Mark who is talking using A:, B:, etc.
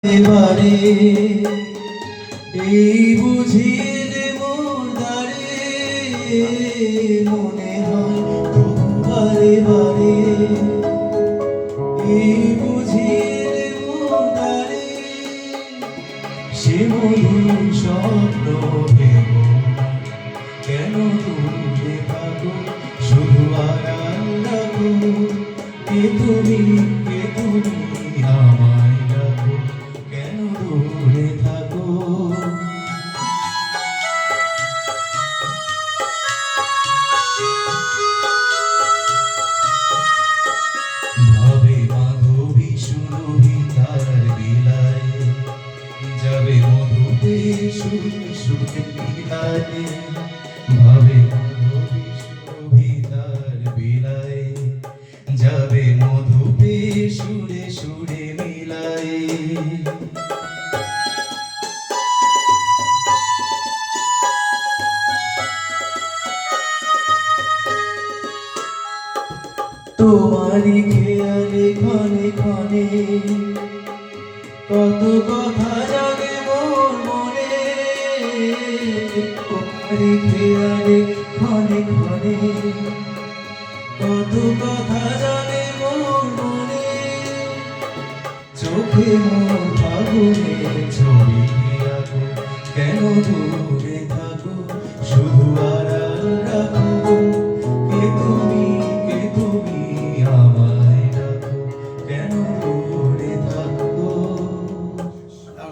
A: এবারে এই বুঝিয়ে মোর দ্বারে মনে হয় তবু বারে বারে এই বুঝিয়ে মোর দ্বারে সে মধুর স্বপ্ন ভেব কেন দূরে থাকো শুধু আড়াল রাখো কে তুমি আমায় রাখো কেন দূরে থাকো ভাবে মাধবী সুরভি তার বিলায় যাবে মধুতে সুরে সুরে বিলায় ভাবে মাধবী সুরভি তার বিলায় যাবে মধুতে সুরে সুরে মিলায় তোমারই খেয়ালে ক্ষণে ক্ষণে কত কথা জাগে মোর মনে তোমারই খেয়ালে ক্ষণে ক্ষণে কত কথা জাগে মোর মনে চোখে মোর ফাগুনে ছবি আঁকো কেন দূর